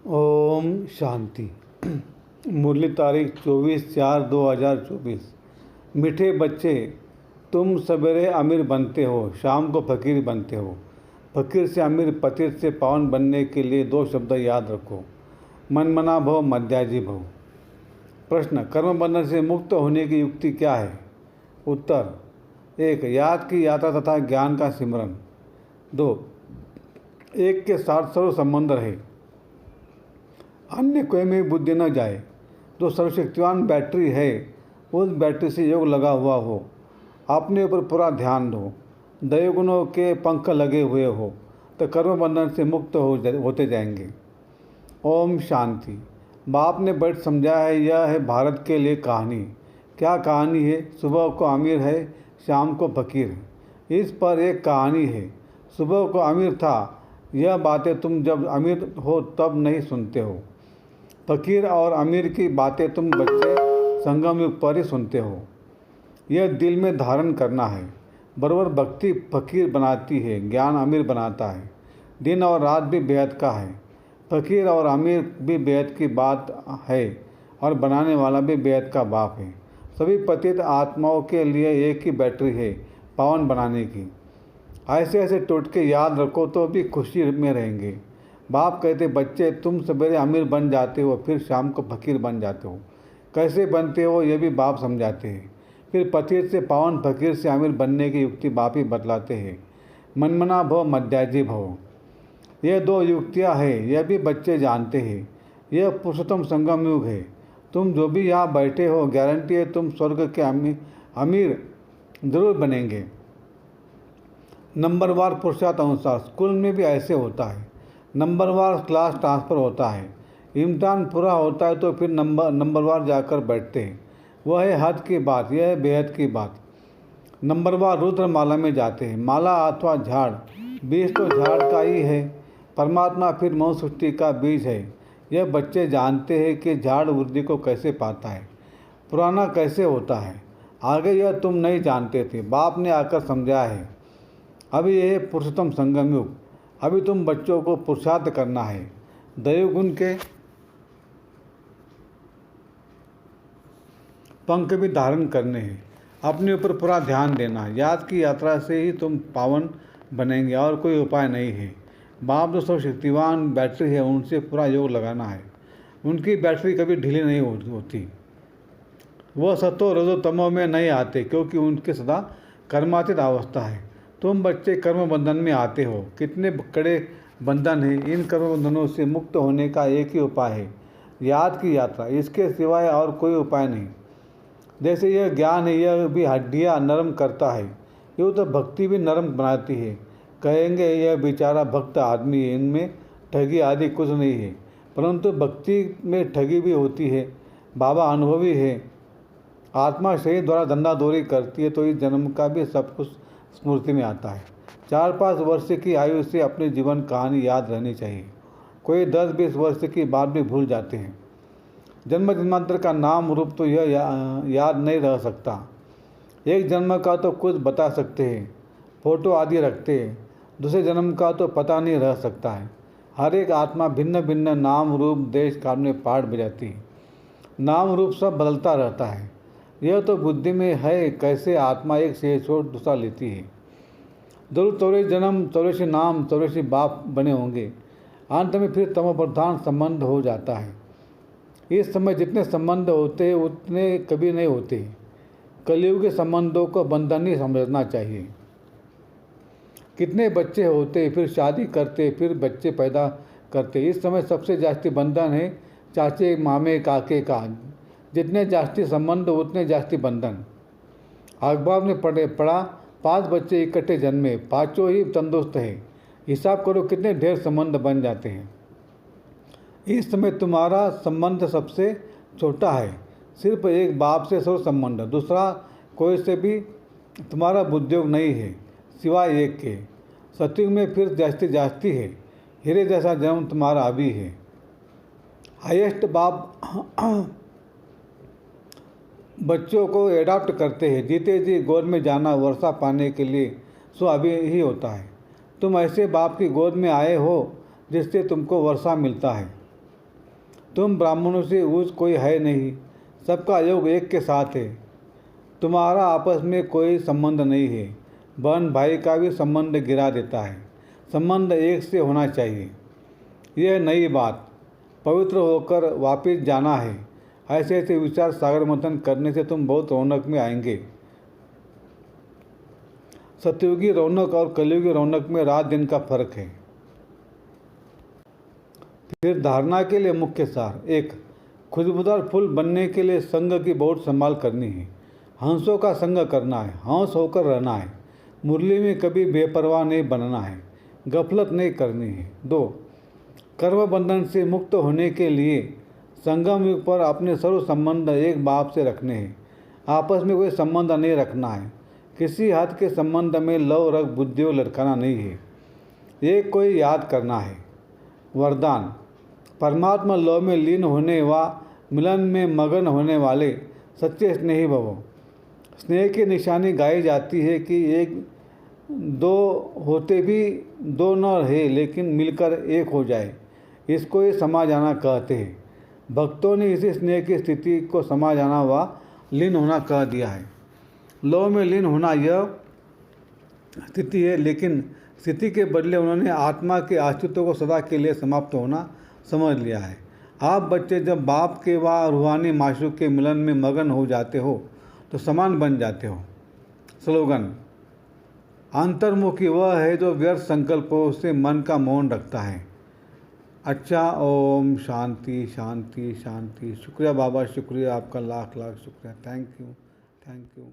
ओम शांति। मुरली तारीख 24/4/2024। मीठे बच्चे, तुम सवेरे अमीर बनते हो, शाम को फकीर बनते हो। फकीर से अमीर, पतित से पावन बनने के लिए 2 शब्द याद रखो, मनमना भव, मध्याजी भव। प्रश्न, कर्म बंधन से मुक्त होने की युक्ति क्या है? उत्तर, 1. याद की यात्रा तथा ज्ञान का सिमरन। 2. एक के साथ सर्व संबंध रहे, अन्य कोई में बुद्धि न जाए। जो सर्वशक्तिवान बैटरी है, उस बैटरी से योग लगा हुआ हो, अपने ऊपर पूरा ध्यान दो, दैवगुणों के पंख लगे हुए हो, तो कर्म बंधन से मुक्त होते जाएंगे। ओम शांति। बाप ने बैठ समझाया है, यह है भारत के लिए कहानी। क्या कहानी है? सुबह को अमीर है, शाम को फकीर है। इस पर एक कहानी है। सुबह को अमीर था, यह बातें तुम जब अमीर हो तब नहीं सुनते हो। फकीर और अमीर की बातें तुम बच्चे संगम युग पर ही सुनते हो। यह दिल में धारण करना है। बराबर भक्ति फकीर बनाती है, ज्ञान अमीर बनाता है। दिन और रात भी बेहद का है। फकीर और अमीर भी बेहद की बात है और बनाने वाला भी बेहद का बाप है। सभी पतित आत्माओं के लिए एक ही बैटरी है, पावन बनाने की। ऐसे ऐसे टोटके याद रखो तो भी खुशी में रहेंगे। बाप कहते, बच्चे तुम सवेरे अमीर बन जाते हो, फिर शाम को फकीर बन जाते हो। कैसे बनते हो ये भी बाप समझाते हैं। फिर पतित से पावन, फकीर से अमीर बनने की युक्ति बाप ही बतलाते हैं। मनमना भव, मध्याजी भव। ये 2 युक्तियाँ हैं, यह भी बच्चे जानते हैं। यह पुरुषोत्तम संगम युग है। तुम जो भी यहाँ बैठे हो, गारंटी है तुम स्वर्ग के अमीर जरूर बनेंगे। नंबरवार पुरुषार्थ अनुसार स्कूल में भी ऐसे होता है। नंबरवार क्लास ट्रांसफ़र होता है। इम्तिहान पूरा होता है तो फिर नंबरवार जाकर बैठते हैं। वह है हद की बात, यह है बेहद की बात। नंबरवार रुद्र माला में जाते हैं। माला अथवा झाड़, बीज तो झाड़ का ही है। परमात्मा फिर मौ सृष्टि का बीज है। यह बच्चे जानते हैं कि झाड़ वृद्धि को कैसे पाता है, पुराना कैसे होता है। आगे यह तुम नहीं जानते थे, बाप ने आकर समझाया है। अभी यह पुरुषोत्तम संगम युग। अभी तुम बच्चों को पुरुषार्थ करना है, दैवगुण के पंख भी धारण करने हैं, अपने ऊपर पूरा ध्यान देना है। याद की यात्रा से ही तुम पावन बनेंगे और कोई उपाय नहीं है। बाप जो सर्वशक्तिवान बैटरी है, उनसे पूरा योग लगाना है। उनकी बैटरी कभी ढीली नहीं होती। वह सतो रजो तमो में नहीं आते, क्योंकि उनके सदा कर्मातीत अवस्था है। तुम बच्चे कर्म बंधन में आते हो। कितने कड़े बंधन हैं। इन कर्म बंधनों से मुक्त होने का एक ही उपाय है, याद की यात्रा। इसके सिवाय और कोई उपाय नहीं। जैसे यह ज्ञान है, यह भी हड्डियाँ नरम करता है, यूँ तो भक्ति भी नरम बनाती है। कहेंगे यह बेचारा भक्त आदमी है, इनमें ठगी आदि कुछ नहीं है। परंतु भक्ति में ठगी भी होती है। बाबा अनुभवी है। आत्मा शरीर द्वारा धंधादौरी करती है तो इस जन्म का भी सब कुछ स्मृति में आता है। 4-5 वर्ष की आयु से अपने जीवन कहानी याद रहनी चाहिए। कोई 10-20 वर्ष की बात भी भूल जाते हैं। जन्म जन्मांतर का नाम रूप तो यह याद नहीं रह सकता। एक जन्म का तो कुछ बता सकते हैं, फोटो आदि रखते हैं। दूसरे जन्म का तो पता नहीं रह सकता है। हर एक आत्मा भिन्न भिन्न नाम रूप देश काल में पाठ बजाती है। नाम रूप सब बदलता रहता है। यह तो बुद्धि में है, कैसे आत्मा एक से छोड़ दूसरा लेती है। जरूर 84 जन्म, 84 नाम, 84 बाप बने होंगे। अंत में फिर तमो प्रधान संबंध हो जाता है। इस समय जितने संबंध होते हैं उतने कभी नहीं होते। कलयुग के संबंधों को बंधन ही समझना चाहिए। कितने बच्चे होते, फिर शादी करते, फिर बच्चे पैदा करते। इस समय सबसे जास्ती बंधन है चाचे, मामे, काके का। जितने जास्ती संबंध उतने जास्ती बंधन। अखबार में पढ़ा 5 बच्चे इकट्ठे जन्मे, 5 ही तंदुरुस्त है। हिसाब करो कितने ढेर संबंध बन जाते हैं। इस समय तुम्हारा संबंध सबसे छोटा है। सिर्फ एक बाप से सर्व संबंध, दूसरा कोई से भी तुम्हारा बुद्धियोग नहीं है सिवाय एक के। सतयुग में फिर जास्ती है। हीरे जैसा जन्म तुम्हारा अभी है। हाईएस्ट बाप बच्चों को एडॉप्ट करते हैं। जीते जी गोद में जाना वर्षा पाने के लिए सो अभी ही होता है। तुम ऐसे बाप की गोद में आए हो जिससे तुमको वर्षा मिलता है। तुम ब्राह्मणों से ऊँच कोई है नहीं, सबका योग एक के साथ है। तुम्हारा आपस में कोई संबंध नहीं है, बहन भाई का भी संबंध गिरा देता है। संबंध एक से होना चाहिए। यह नई बात, पवित्र होकर वापस जाना है। ऐसे ऐसे विचार सागर मंथन करने से तुम बहुत रौनक में आएंगे। सतयुगी रौनक और कलयुगी रौनक में रात दिन का फर्क है। फिर धारणा के लिए मुख्य सार। 1. खुशबूदार फूल बनने के लिए संग की बहुत संभाल करनी है। हंसों का संग करना है, हंस होकर रहना है। मुरली में कभी बेपरवाह नहीं बनना है, गफलत नहीं करनी है। 2. कर्म बंधन से मुक्त होने के लिए संगम युग पर अपने सर्व संबंध एक बाप से रखने हैं। आपस में कोई संबंध नहीं रखना है। किसी हद के संबंध में लव रग बुद्धि और लटकाना नहीं है। एक कोई याद करना है। वरदान। परमात्मा लव में लीन होने व मिलन में मगन होने वाले सच्चे स्नेही भवो। स्नेह की निशानी गाई जाती है कि एक दो होते भी दो न रहे, लेकिन मिलकर एक हो जाए। इसको ही समा जाना कहते हैं। भक्तों ने इसी स्नेह की स्थिति को समा जाना व लीन होना कह दिया है। लव में लीन होना यह स्थिति है, लेकिन स्थिति के बदले उन्होंने आत्मा के अस्तित्व को सदा के लिए समाप्त होना समझ लिया है। आप बच्चे जब बाप के व रूहानी माशूक के मिलन में मगन हो जाते हो तो समान बन जाते हो। स्लोगन। अंतर्मुखी वह है जो व्यर्थ संकल्पों से मन का मौन रखता है। अच्छा, ओम शांति शांति शांति। शुक्रिया बाबा, शुक्रिया आपका, लाख लाख शुक्रिया। Thank you.